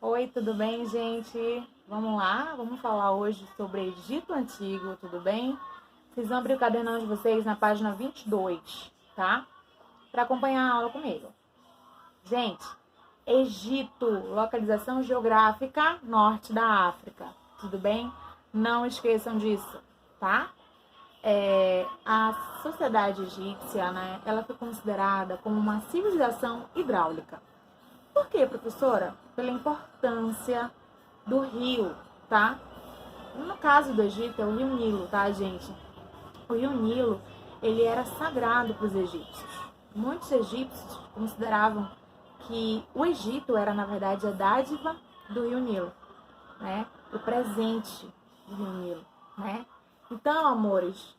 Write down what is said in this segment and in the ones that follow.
Oi, tudo bem, gente? Vamos lá? Vamos falar hoje sobre Egito Antigo, tudo bem? Vocês vão abrir o cadernão de vocês na página 22, tá? Para acompanhar a aula comigo. Gente, Egito, localização geográfica norte da África, tudo bem? Não esqueçam disso, tá? A sociedade egípcia, né, ela foi considerada como uma civilização hidráulica. Por quê, professora? Pela importância do rio, tá? No caso do Egito, é o rio Nilo, tá, gente? O rio Nilo, ele era sagrado para os egípcios. Muitos egípcios consideravam que o Egito era, na verdade, a dádiva do rio Nilo, né? O presente do rio Nilo, né? Então, amores,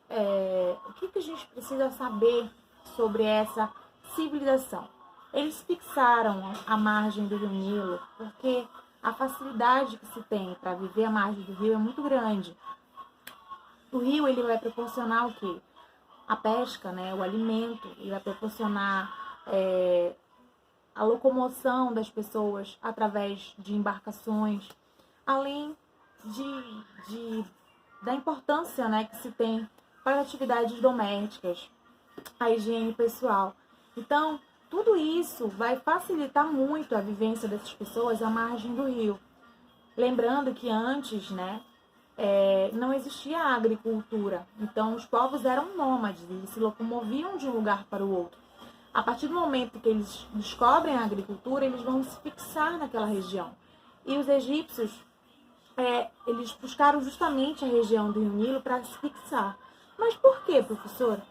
o que a gente precisa saber sobre essa civilização? Eles fixaram a margem do rio Nilo porque a facilidade que se tem para viver à margem do rio é muito grande. O rio ele vai proporcionar o quê? A pesca, né? O alimento, ele vai proporcionar a locomoção das pessoas através de embarcações, além da importância, né, que se tem para atividades domésticas, a higiene pessoal. Então, tudo isso vai facilitar muito a vivência dessas pessoas à margem do rio. Lembrando que antes, né, não existia a agricultura. Então, os povos eram nômades, eles se locomoviam de um lugar para o outro. A partir do momento que eles descobrem a agricultura, eles vão se fixar naquela região. E os egípcios, eles buscaram justamente a região do Rio Nilo para se fixar. Mas por quê, professora?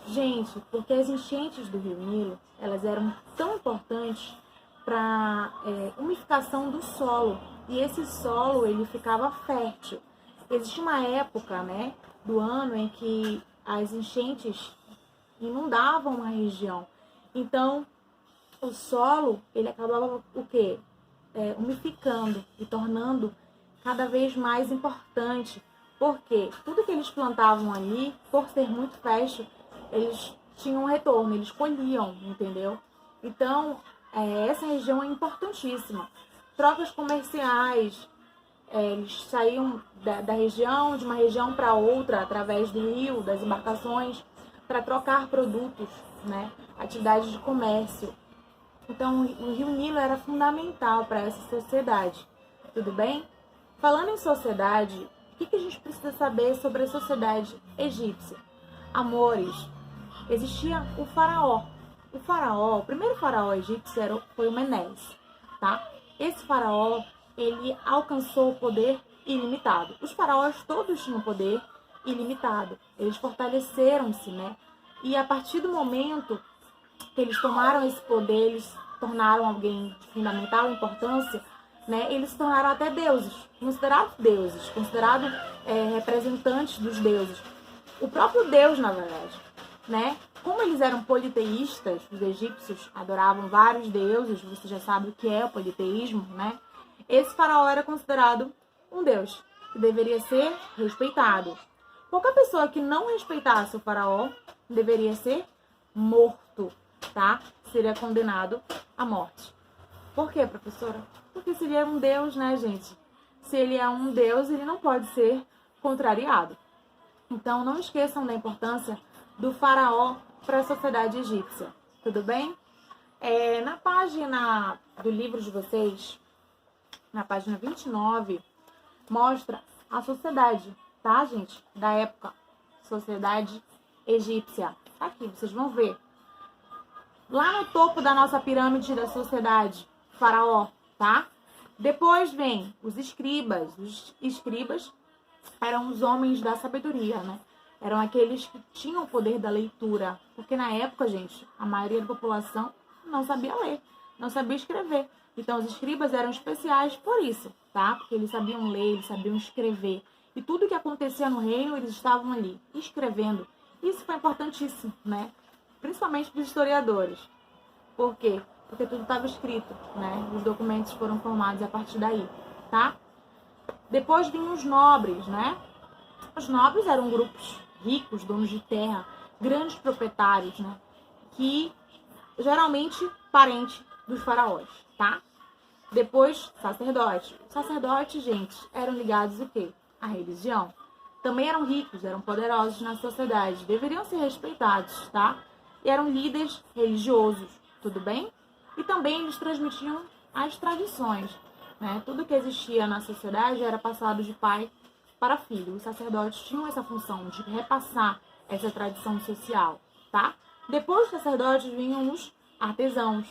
Gente, porque as enchentes do Rio Nilo, elas eram tão importantes para umificação do solo. E esse solo, ele ficava fértil. Existe uma época, né, do ano em que as enchentes inundavam a região. Então, o solo, ele acabava o quê? Umificando e tornando cada vez mais importante. Porque tudo que eles plantavam ali, por ser muito fértil, eles tinham um retorno, eles colhiam, entendeu? Então, essa região é importantíssima. Trocas comerciais, eles saíam da região, de uma região para outra, através do rio, das embarcações, para trocar produtos, né? Atividades de comércio. Então, o rio Nilo era fundamental para essa sociedade, tudo bem? Falando em sociedade, o que a gente precisa saber sobre a sociedade egípcia? Amores, existia o faraó. O primeiro faraó egípcio foi o Menes, tá? Esse faraó, ele alcançou o poder ilimitado. Os faraós todos tinham poder ilimitado. Eles fortaleceram-se, né? E a partir do momento que eles tomaram esse poder, eles tornaram alguém de fundamental importância, né? Eles se tornaram até deuses, considerados representantes dos deuses. O próprio Deus, na verdade, né? Como eles eram politeístas, os egípcios adoravam vários deuses, você já sabe o que é o politeísmo, né? Esse faraó era considerado um deus, que deveria ser respeitado. Qualquer pessoa que não respeitasse o faraó deveria ser morto, tá? Seria condenado à morte. Por quê, professora? Porque se ele é um deus, né, gente? Se ele é um deus, ele não pode ser contrariado. Então, não esqueçam da importância do faraó para a sociedade egípcia, tudo bem? Na página do livro de vocês, na página 29, mostra a sociedade, tá, gente? Da época, sociedade egípcia. Aqui, vocês vão ver. Lá no topo da nossa pirâmide da sociedade, faraó, tá? Depois vem os escribas. Os escribas eram os homens da sabedoria, né? Eram aqueles que tinham o poder da leitura. Porque na época, gente, a maioria da população não sabia ler, não sabia escrever. Então, os escribas eram especiais por isso, tá? Porque eles sabiam ler, eles sabiam escrever. E tudo que acontecia no reino, eles estavam ali, escrevendo. Isso foi importantíssimo, né? Principalmente para os historiadores. Por quê? Porque tudo estava escrito, né? Os documentos foram formados a partir daí, tá? Depois vinham os nobres, né? Os nobres eram grupos ricos, donos de terra, grandes proprietários, né? Que geralmente parente dos faraós, tá? Depois, sacerdote. Sacerdotes, gente, eram ligados o quê? À religião. Também eram ricos, eram poderosos na sociedade, deveriam ser respeitados, tá? E eram líderes religiosos, tudo bem? E também eles transmitiam as tradições, né? Tudo que existia na sociedade era passado de pai para filho. Os sacerdotes tinham essa função de repassar essa tradição social, tá? Depois dos sacerdotes vinham os artesãos.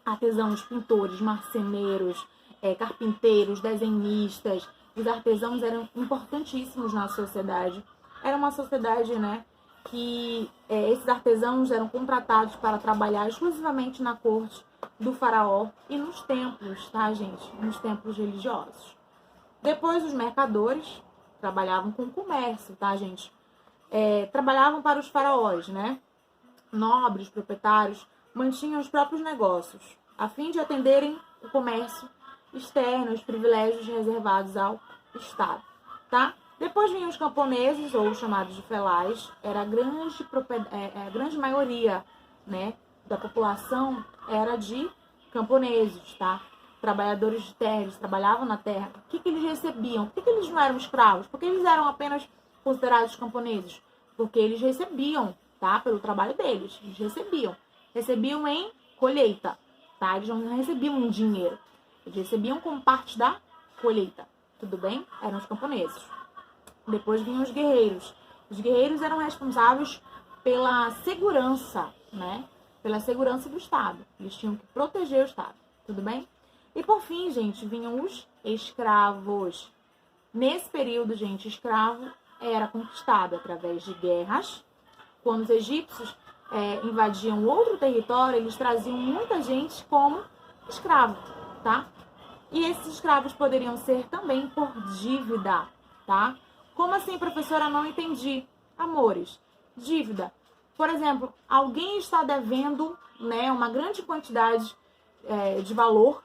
Artesãos, pintores, marceneiros, carpinteiros, desenhistas. Os artesãos eram importantíssimos na sociedade. Era uma sociedade, né, que esses artesãos eram contratados para trabalhar exclusivamente na corte do faraó e nos templos, tá, gente? Nos templos religiosos. Depois, os mercadores trabalhavam com comércio, tá, gente? Trabalhavam para os faraós, né? Nobres, proprietários, mantinham os próprios negócios, a fim de atenderem o comércio externo, os privilégios reservados ao Estado, tá? Depois vinham os camponeses, ou chamados de felais. Era a grande maioria, né, da população era de camponeses, tá? Trabalhadores de terra, eles trabalhavam na terra. O que eles recebiam? Por que eles não eram escravos? Por que eles eram apenas considerados camponeses? Porque eles recebiam, tá? Pelo trabalho deles, eles recebiam. Recebiam em colheita, tá? Eles não recebiam em dinheiro. Eles recebiam como parte da colheita, tudo bem? Eram os camponeses. Depois vinham os guerreiros. Os guerreiros eram responsáveis pela segurança, né? Pela segurança do Estado. Eles tinham que proteger o Estado, tudo bem? E por fim, gente, vinham os escravos. Nesse período, gente, escravo era conquistado através de guerras. Quando os egípcios invadiam outro território, eles traziam muita gente como escravo, tá? E esses escravos poderiam ser também por dívida, tá? Como assim, professora? Não entendi. Amores, dívida. Por exemplo, alguém está devendo, né, uma grande quantidade de valor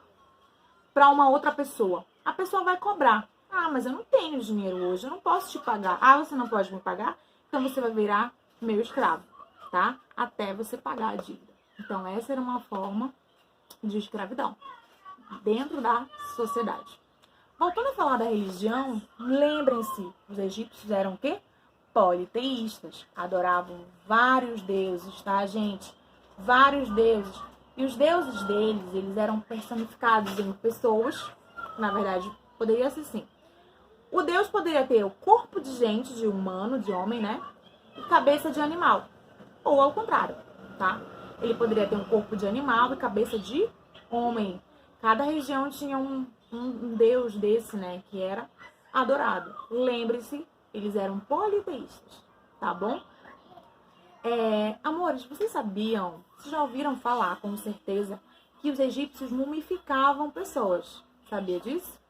para uma outra pessoa. A pessoa vai cobrar. Ah, mas eu não tenho dinheiro hoje, eu não posso te pagar. Ah, você não pode me pagar? Então você vai virar meu escravo, tá? Até você pagar a dívida. Então essa era uma forma de escravidão dentro da sociedade. Voltando a falar da religião, lembrem-se, os egípcios eram o quê? Politeístas. Adoravam vários deuses, tá, gente? Vários deuses. E os deuses deles, eles eram personificados em pessoas. Na verdade, poderia ser assim. O deus poderia ter o corpo de gente, de humano, de homem, né? E cabeça de animal. Ou ao contrário, tá? Ele poderia ter um corpo de animal e cabeça de homem. Cada região tinha um deus desse, né? Que era adorado. Lembre-se, eles eram politeístas, tá bom? Amores, vocês sabiam, vocês já ouviram falar com certeza que os egípcios mumificavam pessoas? Sabia disso?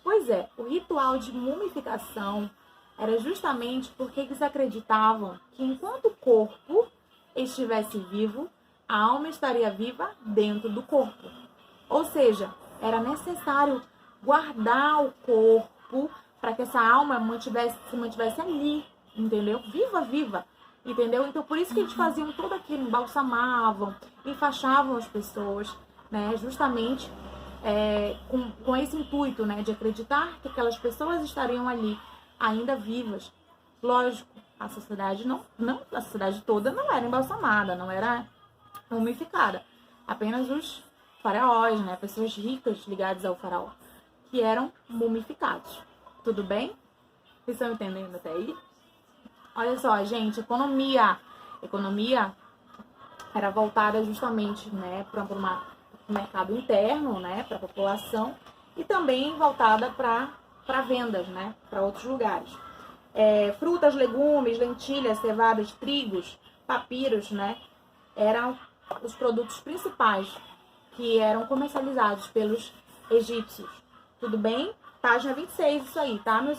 Pois é, o ritual de mumificação era justamente porque eles acreditavam que enquanto o corpo estivesse vivo, a alma estaria viva dentro do corpo. Ou seja, era necessário guardar o corpo para que essa alma se mantivesse ali, entendeu? Viva, entendeu? Então, por isso que eles faziam tudo aquilo, embalsamavam, enfaixavam as pessoas, né? Justamente com esse intuito, né? De acreditar que aquelas pessoas estariam ali, ainda vivas. Lógico, a sociedade a sociedade toda não era embalsamada, não era mumificada. Apenas os faraós, né? Pessoas ricas ligadas ao faraó, que eram mumificados. Tudo bem? Vocês estão entendendo até aí? Olha só, gente, economia. Economia era voltada justamente, né, para o mercado interno, né, para a população, e também voltada para vendas, né, para outros lugares. Frutas, legumes, lentilhas, cevadas, trigos, papiros, né, eram os produtos principais que eram comercializados pelos egípcios. Tudo bem? Página 26, isso aí, tá, meus amigos?